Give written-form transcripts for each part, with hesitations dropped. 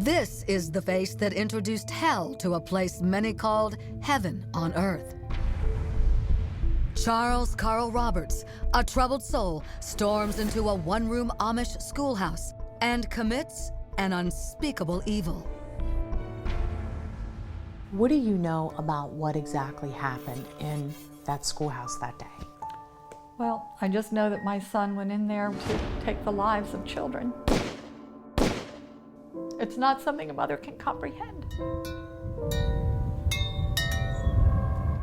This is the face that introduced hell to a place many called heaven on earth. Charles Carl Roberts, a troubled soul, storms into a one-room Amish schoolhouse and commits an unspeakable evil. What do you know about what exactly happened in that schoolhouse that day? Well, I just know that my son went in there to take the lives of children. It's not something a mother can comprehend.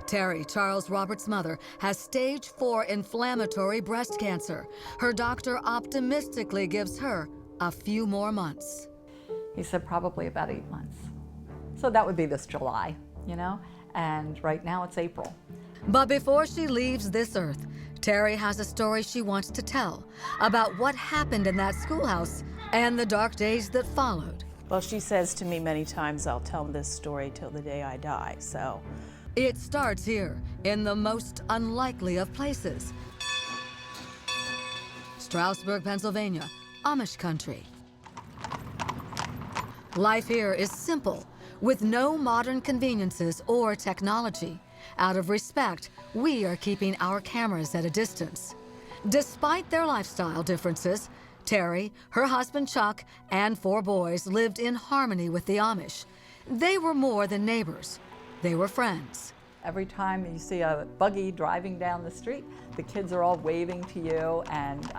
Terry, Charles Roberts' mother, has stage 4 inflammatory breast cancer. Her doctor optimistically gives her a few more months. He said probably about 8 months. So that would be this July, and right now it's April. But before she leaves this earth, Terry has a story she wants to tell about what happened in that schoolhouse and the dark days that followed. Well, she says to me many times, I'll tell this story till the day I die, so. It starts here, in the most unlikely of places. Stroudsburg, Pennsylvania, Amish country. Life here is simple, with no modern conveniences or technology. Out of respect, we are keeping our cameras at a distance. Despite their lifestyle differences, Terry, her husband Chuck, and 4 boys lived in harmony with the Amish. They were more than neighbors. They were friends. Every time you see a buggy driving down the street, the kids are all waving to you and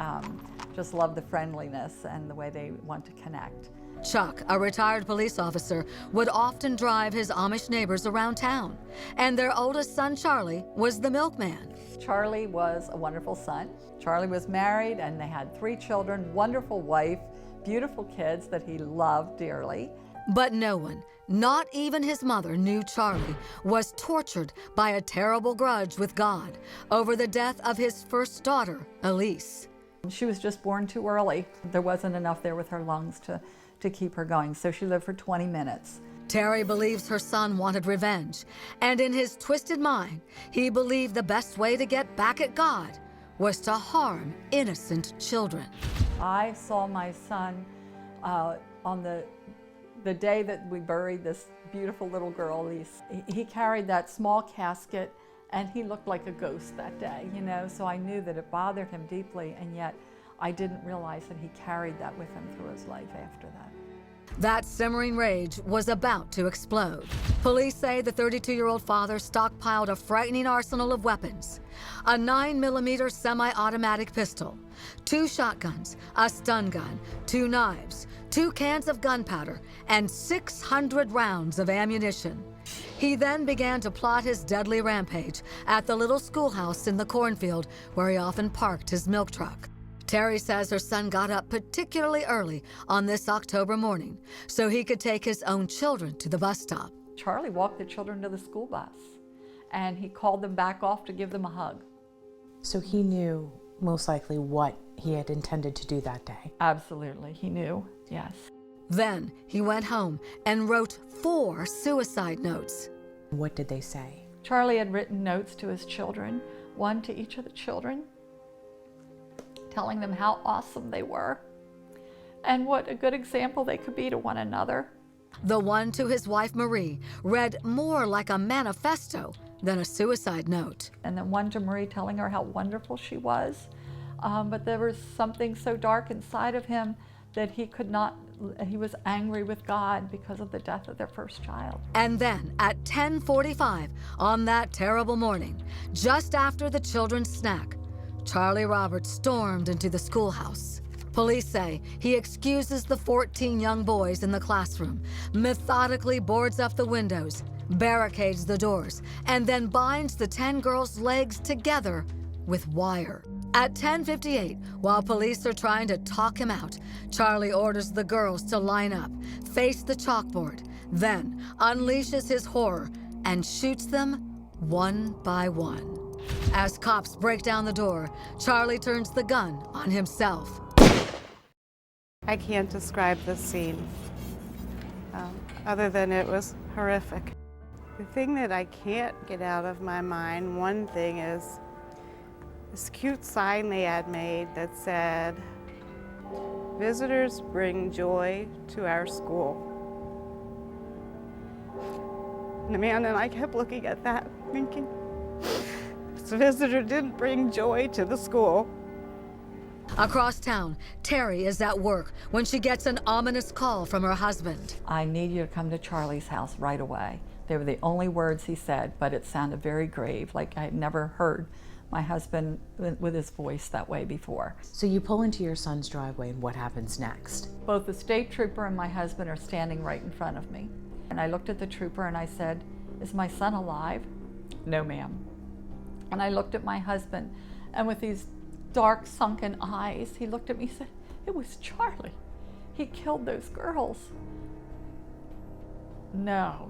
just love the friendliness and the way they want to connect. Chuck, a retired police officer, would often drive his Amish neighbors around town, and their oldest son, Charlie, was the milkman. Charlie was a wonderful son. Charlie was married and they had 3 children, wonderful wife, beautiful kids that he loved dearly. But no one, not even his mother, knew Charlie was tortured by a terrible grudge with God over the death of his first daughter, Elise. She was just born too early. There wasn't enough there with her lungs to keep her going, so she lived for 20 minutes. Terry believes her son wanted revenge, and in his twisted mind, he believed the best way to get back at God was to harm innocent children. I saw my son on the day that we buried this beautiful little girl, Elise. He carried that small casket and he looked like a ghost that day, so I knew that it bothered him deeply, and yet I didn't realize that he carried that with him through his life after that. That simmering rage was about to explode. Police say the 32-year-old father stockpiled a frightening arsenal of weapons: a 9mm semi-automatic pistol, 2 shotguns, a stun gun, 2 knives, 2 cans of gunpowder, and 600 rounds of ammunition. He then began to plot his deadly rampage at the little schoolhouse in the cornfield where he often parked his milk truck. Terry says her son got up particularly early on this October morning so he could take his own children to the bus stop. Charlie walked the children to the school bus and he called them back off to give them a hug. So he knew most likely what he had intended to do that day. Absolutely, he knew, yes. Then he went home and wrote 4 suicide notes. What did they say? Charlie had written notes to his children, 1 to each of the children, telling them how awesome they were and what a good example they could be to one another. The one to his wife Marie read more like a manifesto than a suicide note. And then 1 to Marie telling her how wonderful she was, but there was something so dark inside of him that he was angry with God because of the death of their first child. And then at 10:45 on that terrible morning, just after the children's snack, Charlie Roberts stormed into the schoolhouse. Police say he excuses the 14 young boys in the classroom, methodically boards up the windows, barricades the doors, and then binds the 10 girls' legs together with wire. At 10:58, while police are trying to talk him out, Charlie orders the girls to line up, face the chalkboard, then unleashes his horror and shoots them one by one. As cops break down the door, Charlie turns the gun on himself. I can't describe this scene other than it was horrific. The thing that I can't get out of my mind, one thing is this cute sign they had made that said, "Visitors bring joy to our school." And Amanda and I kept looking at that, thinking, this visitor didn't bring joy to the school. Across town, Terry is at work when she gets an ominous call from her husband. I need you to come to Charlie's house right away. They were the only words he said, but it sounded very grave, like I had never heard my husband with his voice that way before. So you pull into your son's driveway, and what happens next? Both the state trooper and my husband are standing right in front of me. And I looked at the trooper and I said, "Is my son alive?" "No, ma'am." And I looked at my husband, and with these dark, sunken eyes, he looked at me and said, "It was Charlie. He killed those girls." No,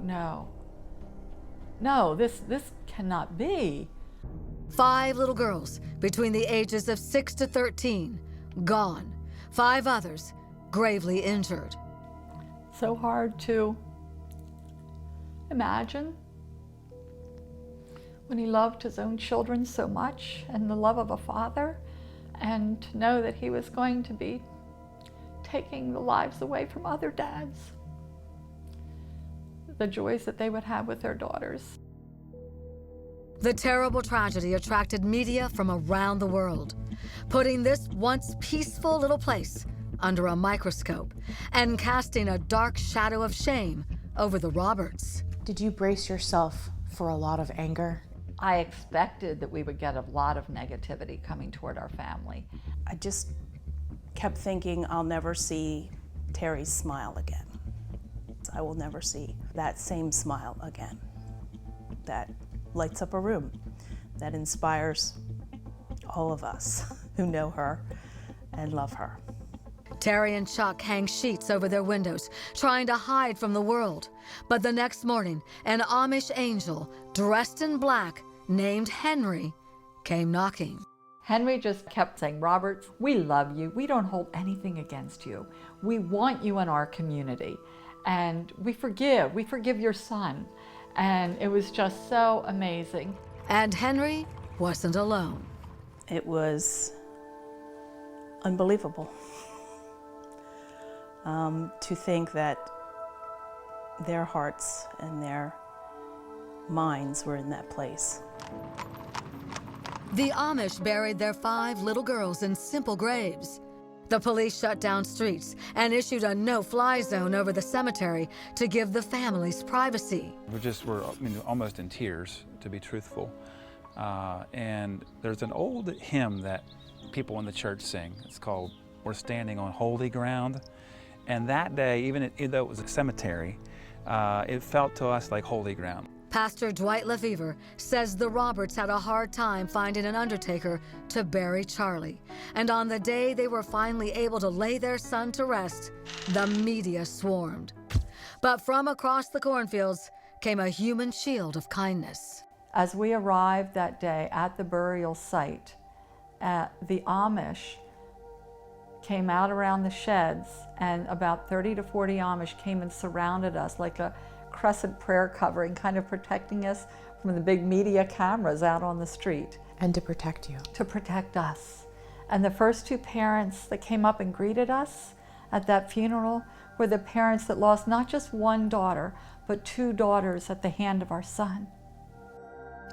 this cannot be. 5 little girls between the ages of 6 to 13, gone. 5 others gravely injured. So hard to imagine when he loved his own children so much and the love of a father, and to know that he was going to be taking the lives away from other dads, the joys that they would have with their daughters. The terrible tragedy attracted media from around the world, putting this once peaceful little place under a microscope and casting a dark shadow of shame over the Roberts. Did you brace yourself for a lot of anger? I expected that we would get a lot of negativity coming toward our family. I just kept thinking I'll never see Terry's smile again. I will never see that same smile again that lights up a room, that inspires all of us who know her and love her. Terry and Chuck hang sheets over their windows, trying to hide from the world. But the next morning, an Amish angel, dressed in black, named Henry, came knocking. Henry just kept saying, "Roberts, we love you. We don't hold anything against you. We want you in our community. And we forgive your son." And it was just so amazing. And Henry wasn't alone. It was unbelievable to think that their hearts and their minds were in that place. The Amish buried their 5 little girls in simple graves. The police shut down streets and issued a no-fly zone over the cemetery to give the families privacy. We're almost in tears, to be truthful. And there's an old hymn that people in the church sing. It's called "We're Standing on Holy Ground." And that day, even though it was a cemetery, it felt to us like holy ground. Pastor Dwight Lefevre says the Roberts had a hard time finding an undertaker to bury Charlie. And on the day they were finally able to lay their son to rest, the media swarmed. But from across the cornfields came a human shield of kindness. As we arrived that day at the burial site, the Amish came out around the sheds, and about 30 to 40 Amish came and surrounded us like a crescent prayer covering, kind of protecting us from the big media cameras out on the street. And to protect you. To protect us. And the first 2 parents that came up and greeted us at that funeral were the parents that lost not just 1 daughter, but 2 daughters at the hand of our son.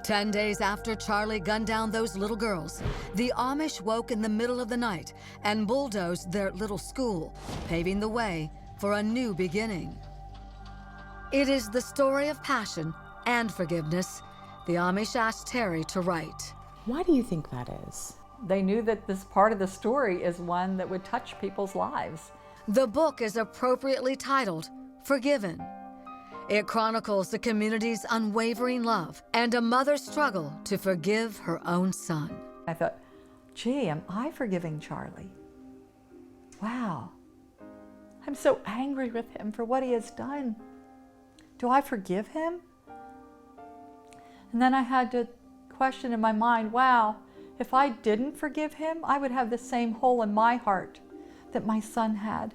10 days after Charlie gunned down those little girls, the Amish woke in the middle of the night and bulldozed their little school, paving the way for a new beginning. It is the story of passion and forgiveness the Amish asked Terry to write. Why do you think that is? They knew that this part of the story is one that would touch people's lives. The book is appropriately titled Forgiven. It chronicles the community's unwavering love and a mother's struggle to forgive her own son. I thought, gee, am I forgiving Charlie? Wow. I'm so angry with him for what he has done. Do I forgive him? And then I had to question in my mind, wow, if I didn't forgive him, I would have the same hole in my heart that my son had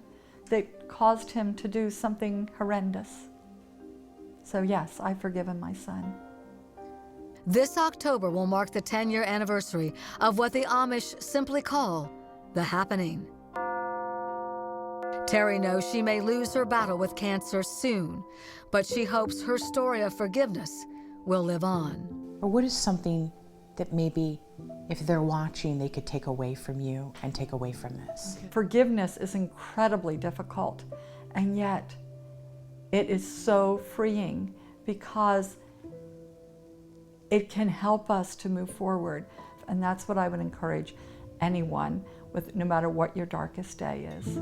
that caused him to do something horrendous. So yes, I've forgiven my son. This October will mark the 10-year anniversary of what the Amish simply call the happening. Terry knows she may lose her battle with cancer soon, but she hopes her story of forgiveness will live on. Or what is something that maybe if they're watching they could take away from you and take away from this? Forgiveness is incredibly difficult, and yet it is so freeing because it can help us to move forward. And that's what I would encourage anyone with, no matter what your darkest day is.